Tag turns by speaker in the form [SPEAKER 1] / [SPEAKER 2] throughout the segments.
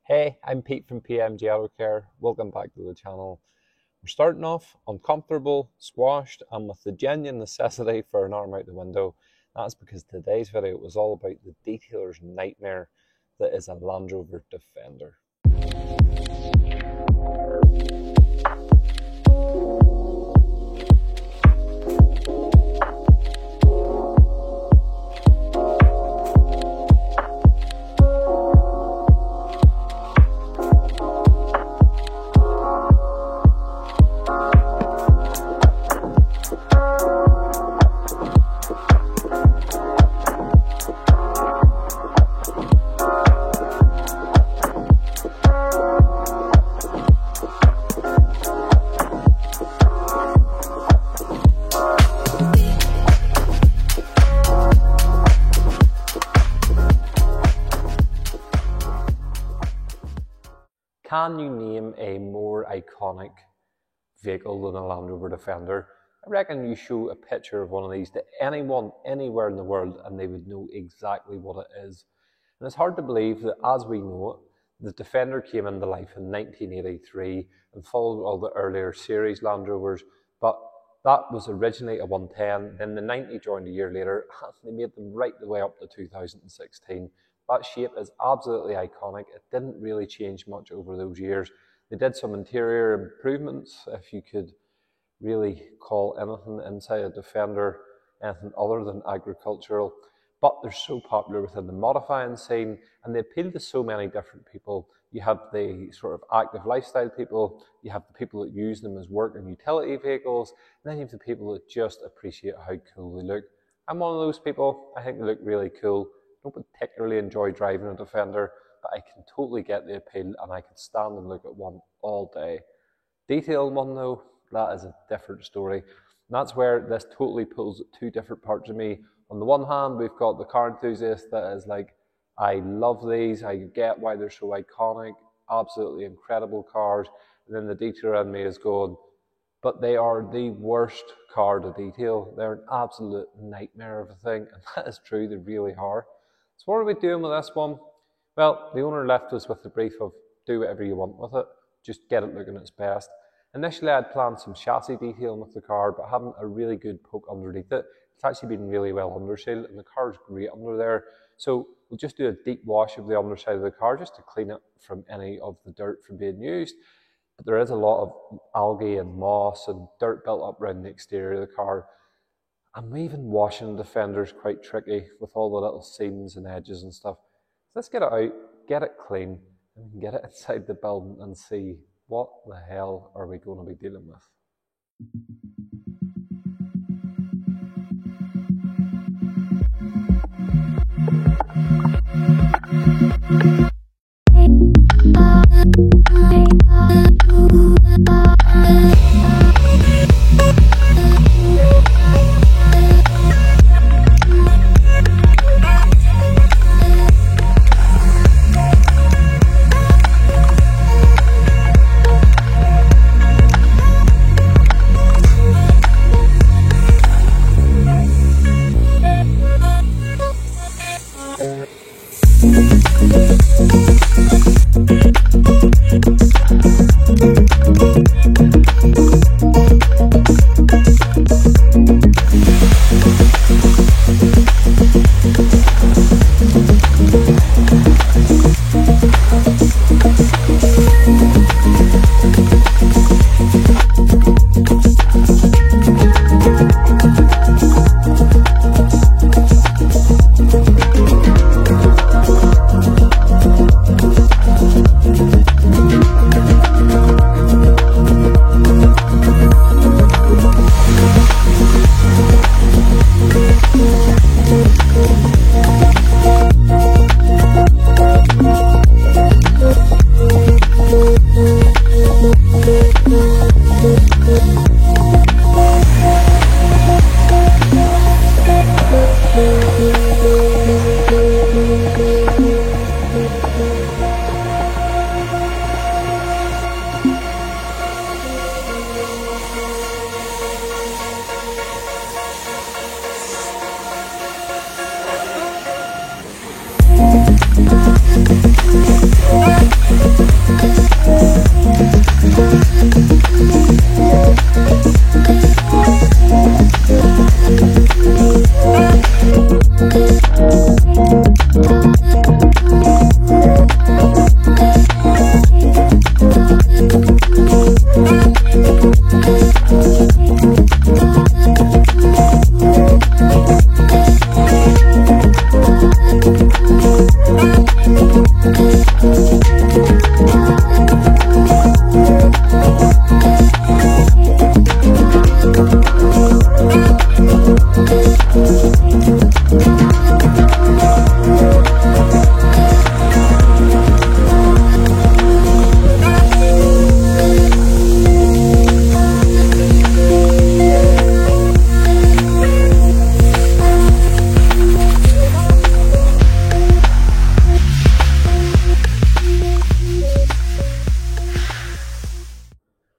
[SPEAKER 1] Hey, I'm Pete from PMG Auto Care. Welcome back to the channel. We're starting off uncomfortable, squashed, and with the genuine necessity for an arm out the window. That's because today's video was all about the detailer's nightmare that is a Land Rover Defender. Can you name a more iconic vehicle than a Land Rover Defender? I reckon you show a picture of one of these to anyone, anywhere in the world, and they would know exactly what it is. And it's hard to believe that, as we know it, the Defender came into life in 1983 and followed all the earlier series Land Rovers, but that was originally a 110, then the 90 joined a year later, and they made them right the way up to 2016. That shape is absolutely iconic. It didn't really change much over those years. They did some interior improvements, if you could really call anything inside a Defender anything other than agricultural. But they're so popular within the modifying scene, and they appeal to so many different people. You have the sort of active lifestyle people, you have the people that use them as work and utility vehicles, and then you have the people that just appreciate how cool they look. I'm one of those people. I think they look really cool. I don't particularly enjoy driving a Defender, but I can totally get the appeal and I can stand and look at one all day. Detailing one though, that is a different story. And that's where this totally pulls at two different parts of me. On the one hand, we've got the car enthusiast that is like, I love these, I get why they're so iconic, absolutely incredible cars. And then the detailer in me is going, but they are the worst car to detail. They're an absolute nightmare of a thing, and that is true, they really are. So what are we doing with this one? Well, the owner left us with the brief of do whatever you want with it, just get it looking its best. Initially I had planned some chassis detailing with the car, but having a really good poke underneath it. It's actually been really well undersealed and the car's great under there. So we'll just do a deep wash of the underside of the car just to clean it from any of the dirt from being used. But there is a lot of algae and moss and dirt built up around the exterior of the car. And even washing the Defender is quite tricky with all the little seams and edges and stuff. So let's get it out, get it clean, and get it inside the building and see what the hell are we going to be dealing with.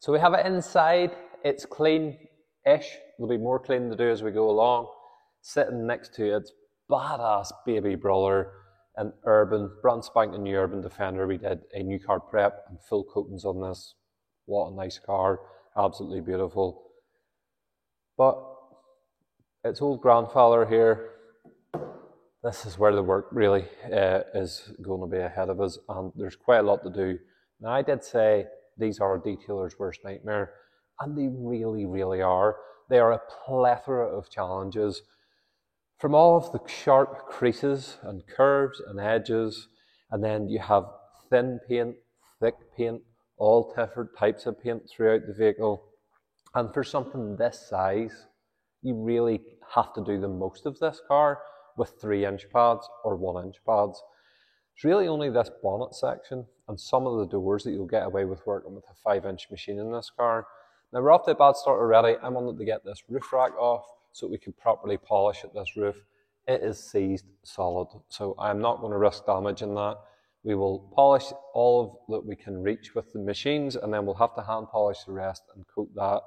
[SPEAKER 1] So we have it inside, it's clean-ish, there'll be more cleaning to do as we go along. Sitting next to its badass baby brother, an urban, brand spanking new Urban Defender. We did a new car prep and full coatings on this. What a nice car, absolutely beautiful. But its old grandfather here, this is where the work really is going to be ahead of us, and there's quite a lot to do. Now, I did say these are a detailer's worst nightmare, and they really, really are. They are a plethora of challenges, from all of the sharp creases and curves and edges, and then you have thin paint, thick paint, all different types of paint throughout the vehicle. And for something this size, you really have to do the most of this car with 3-inch pads or 1-inch pads. It's really only this bonnet section and some of the doors that you'll get away with working with a 5-inch machine in this car. Now, we're off to a bad start already. I wanted to get this roof rack off so we could properly polish at this roof. It is seized solid, so I'm not going to risk damaging that. We will polish all of that we can reach with the machines, and then we'll have to hand polish the rest and coat that.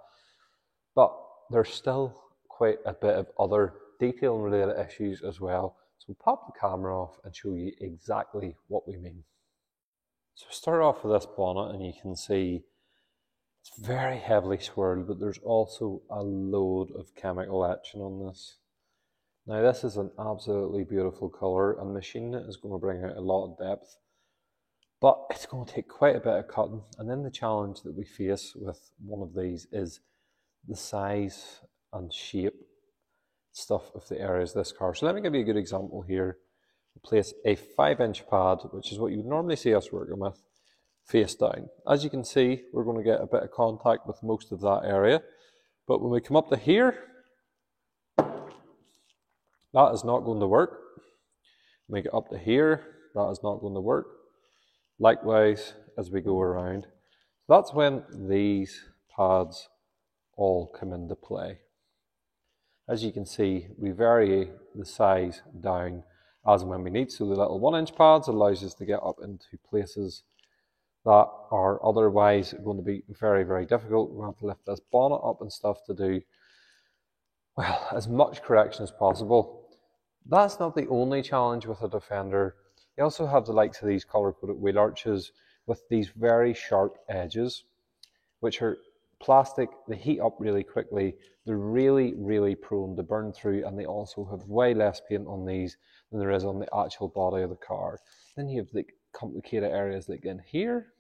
[SPEAKER 1] But there's still quite a bit of other detailing related issues as well. So we'll pop the camera off and show you exactly what we mean. So start off with this bonnet, and you can see it's very heavily swirled, but there's also a load of chemical etching on this. Now, this is an absolutely beautiful colour, and machining it is going to bring out a lot of depth, but it's going to take quite a bit of cutting. And then the challenge that we face with one of these is the size and shape stuff of the areas of this car. So let me give you a good example here. We'll place a 5-inch pad, which is what you would normally see us working with, face down. As you can see, we're going to get a bit of contact with most of that area, but when we come up to here, that is not going to work. When we get up to here, that is not going to work. Likewise, as we go around, that's when these pads all come into play. As you can see, we vary the size down as and when we need. So the little 1-inch pads allows us to get up into places that are otherwise going to be very, very difficult. We're going to have to lift this bonnet up and stuff to do, well, as much correction as possible. That's not the only challenge with a Defender. You also have the likes of these colour-coded wheel arches with these very sharp edges, which are plastic. They heat up really quickly. They're really, really prone to burn through, and they also have way less paint on these than there is on the actual body of the car. Then you have the complicated areas like in here.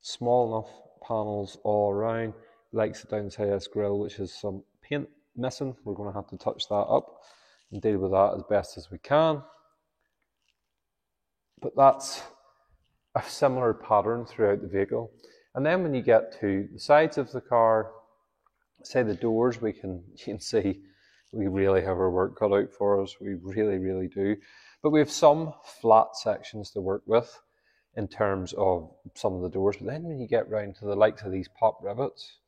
[SPEAKER 1] Small enough panels all around. Likes the downside of this grille, which has some paint missing. We're going to have to touch that up and deal with that as best as we can. But that's a similar pattern throughout the vehicle. And then when you get to the sides of the car, say the doors, you can see we really have our work cut out for us. We really, really do. But we have some flat sections to work with in terms of some of the doors. But then when you get round to the likes of these pop rivets,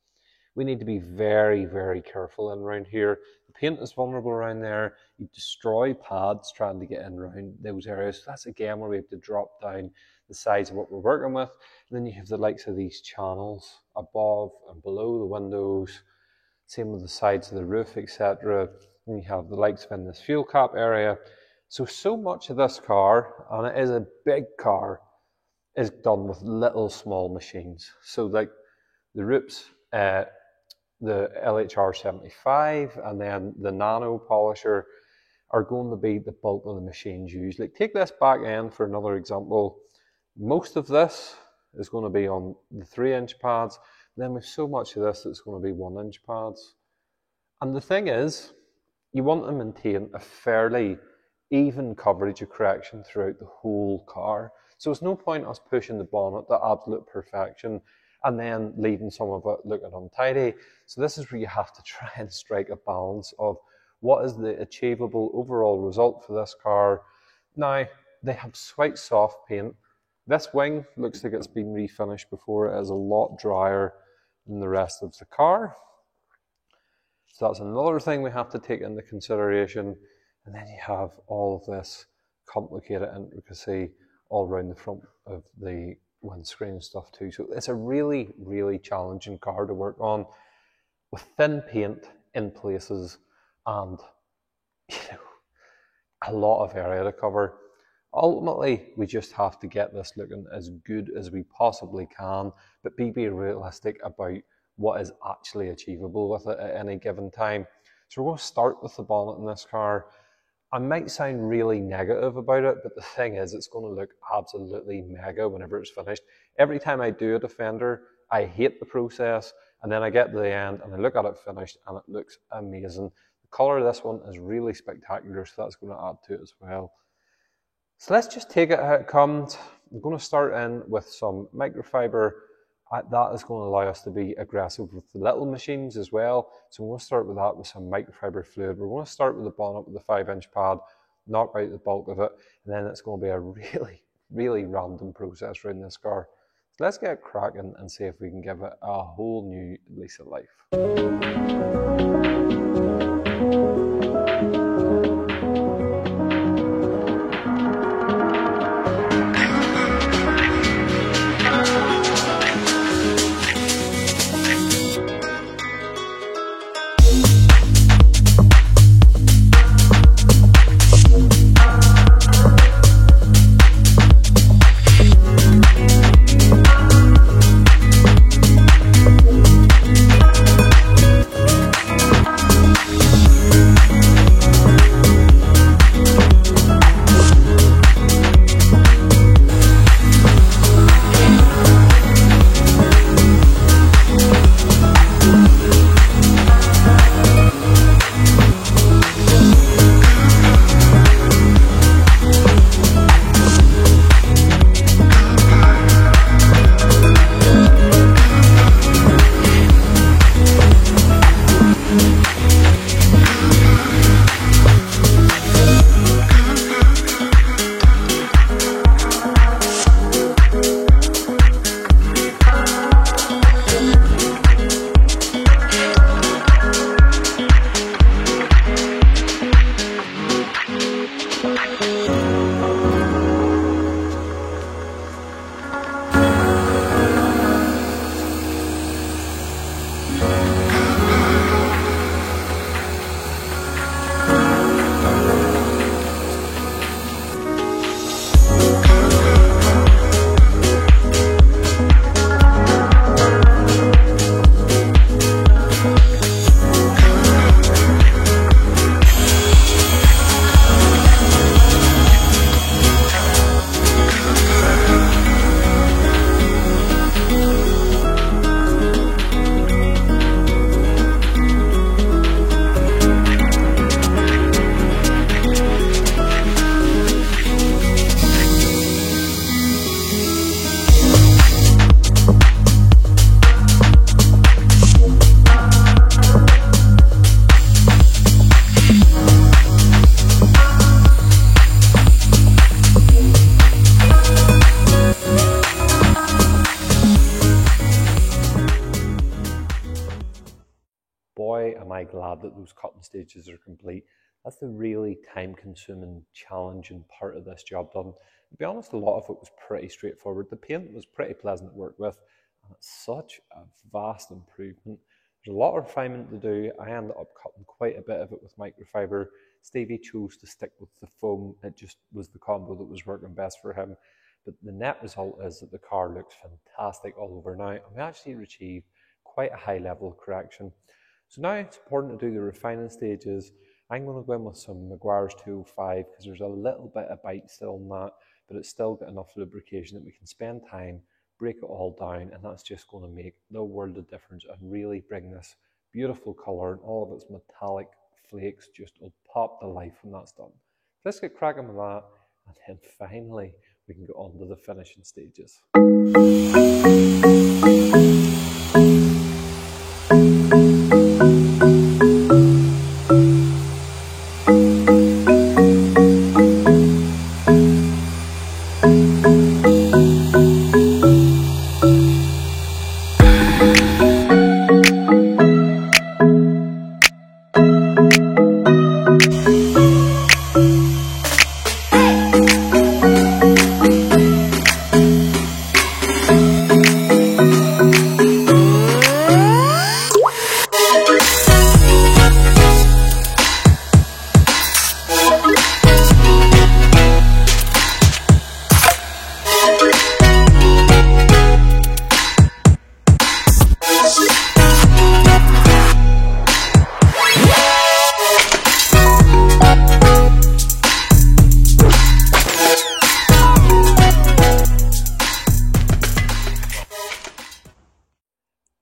[SPEAKER 1] we need to be very, very careful in around here. The paint is vulnerable around there. You destroy pads trying to get in around those areas. So that's again where we have to drop down the size of what we're working with. And then you have the likes of these channels above and below the windows. Same with the sides of the roof, etc. And you have the likes of in this fuel cap area. So much of this car, and it is a big car, is done with little small machines. So like the Roops, the LHR 75 and then the Nano Polisher are going to be the bulk of the machines used. Like take this back end for another example. Most of this is going to be on the 3-inch pads. Then with so much of this, it's going to be 1-inch pads. And the thing is, you want to maintain a fairly even coverage of correction throughout the whole car. So it's no point us pushing the bonnet to absolute perfection and then leaving some of it looking untidy. So this is where you have to try and strike a balance of what is the achievable overall result for this car. Now, they have quite soft paint. This wing looks like it's been refinished before. It is a lot drier than the rest of the car. So that's another thing we have to take into consideration. And then you have all of this complicated intricacy all around the front of the windscreen and stuff too. So it's a really, really challenging car to work on with thin paint in places and a lot of area to cover. Ultimately, we just have to get this looking as good as we possibly can, but be realistic about what is actually achievable with it at any given time. So we're going to start with the bonnet in this car. I might sound really negative about it, but the thing is, it's going to look absolutely mega whenever it's finished. Every time I do a Defender, I hate the process, and then I get to the end and I look at it finished and it looks amazing. The colour of this one is really spectacular, so that's going to add to it as well. So let's just take it how it comes. I'm going to start in with some microfiber. That is going to allow us to be aggressive with the little machines as well. So I'm going to start with that with some microfiber fluid. We're going to start with the bonnet with the 5-inch pad, knock out the bulk of it, and then it's going to be a really, really random process around this car. So let's get cracking and see if we can give it a whole new lease of life. Boy, am I glad that those cutting stages are complete. That's the really time-consuming, challenging part of this job done. To be honest, a lot of it was pretty straightforward. The paint was pretty pleasant to work with, and it's such a vast improvement. There's a lot of refinement to do. I ended up cutting quite a bit of it with microfiber. Stevie chose to stick with the foam. It just was the combo that was working best for him. But the net result is that the car looks fantastic all over now, and we actually achieved quite a high level of correction. So now it's important to do the refining stages. I'm going to go in with some Meguiar's 205 because there's a little bit of bite still in that, but it's still got enough lubrication that we can spend time, break it all down, and that's just going to make the world of difference and really bring this beautiful colour and all of its metallic flakes just will pop to life when that's done. Let's get cracking with that, and then finally we can go on to the finishing stages.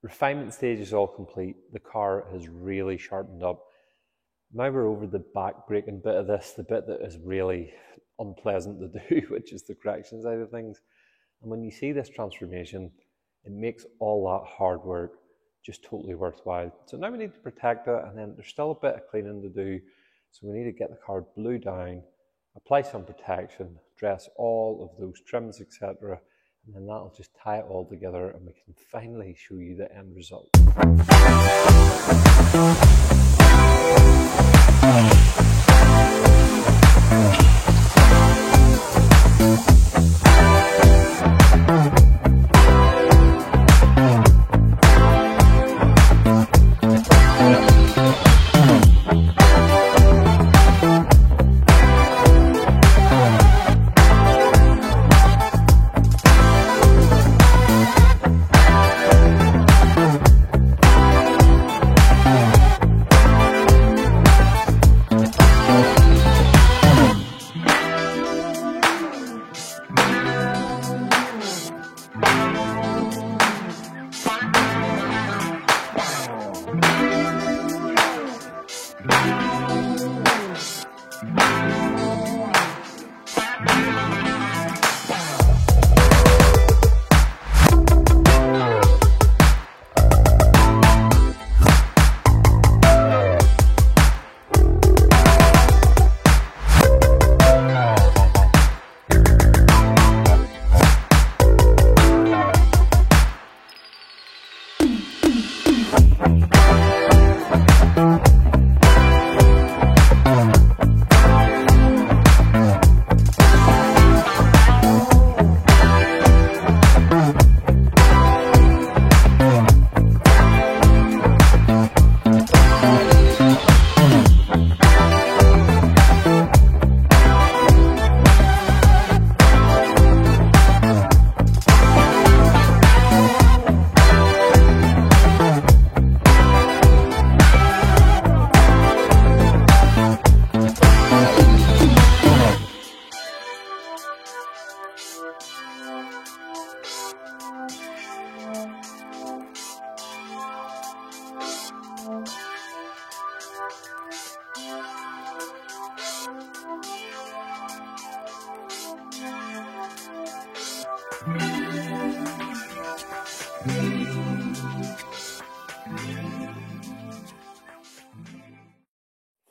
[SPEAKER 1] Refinement stage is all complete. The car has really sharpened up. Now we're over the back-breaking bit of this, the bit that is really unpleasant to do, which is the correction side of things. And when you see this transformation, it makes all that hard work just totally worthwhile. So now we need to protect it, and then there's still a bit of cleaning to do. So we need to get the car blue down, apply some protection, dress all of those trims, etc. And then that'll just tie it all together, and we can finally show you the end result.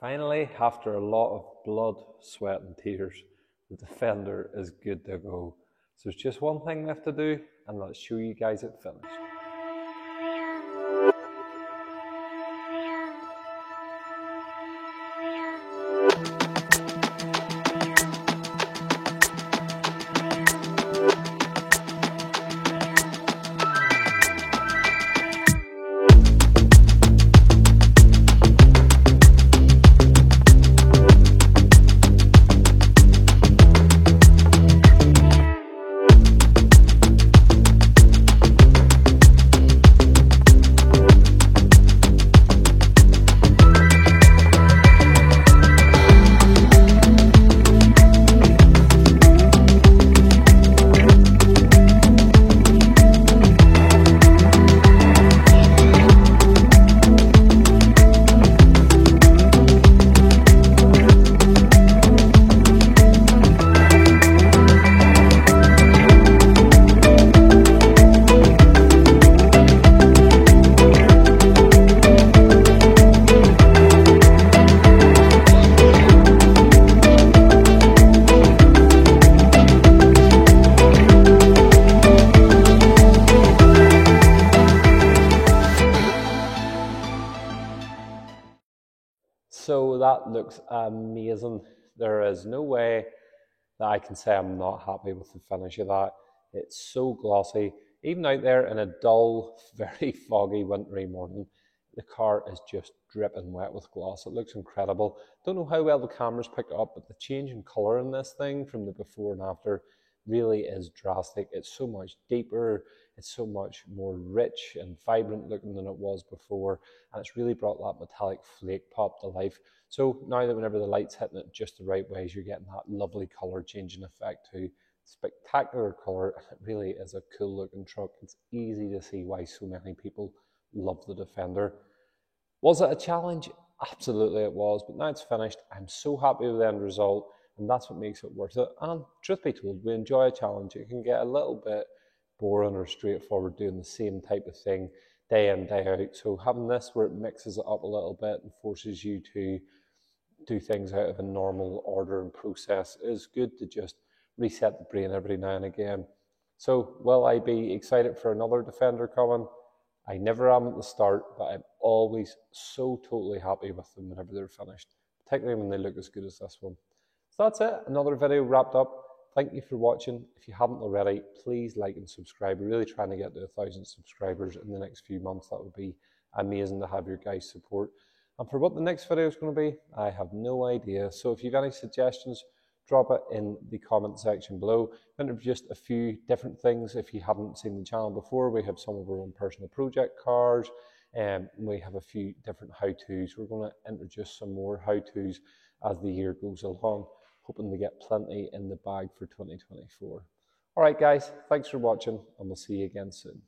[SPEAKER 1] Finally, after a lot of blood, sweat and tears, the Defender is good to go. So there's just one thing left to do, and let's show you guys it finished. that looks amazing. There is no way that I can say I'm not happy with the finish of that. It's so glossy. Even out there in a dull, very foggy, wintry morning, the car is just dripping wet with gloss. It looks incredible. Don't know how well the cameras picked it up, but the change in colour in this thing from the before and after really is drastic. It's so much deeper, it's so much more rich and vibrant looking than it was before, and it's really brought that metallic flake pop to life. So now that whenever the light's hitting it just the right ways, you're getting that lovely colour changing effect too. Spectacular colour, and it really is a cool looking truck. It's easy to see why so many people love the Defender. Was it a challenge? Absolutely it was, but now it's finished. I'm so happy with the end result, and that's what makes it worth it. And truth be told, we enjoy a challenge. It can get a little bit boring or straightforward doing the same type of thing day in, day out. So having this where it mixes it up a little bit and forces you to do things out of a normal order and process is good to just reset the brain every now and again. So will I be excited for another Defender coming? I never am at the start, but I'm always so totally happy with them whenever they're finished, particularly when they look as good as this one. So that's it, another video wrapped up. Thank you for watching. If you haven't already, please like and subscribe. We're really trying to get to 1,000 subscribers in the next few months. That would be amazing to have your guys' support. And for what the next video is going to be, I have no idea. So if you have any suggestions, drop it in the comment section below. And just a few different things. If you haven't seen the channel before, we have some of our own personal project cars, and we have a few different how-tos. We're going to introduce some more how-tos as the year goes along, hoping to get plenty in the bag for 2024. All right, guys, thanks for watching, and we'll see you again soon.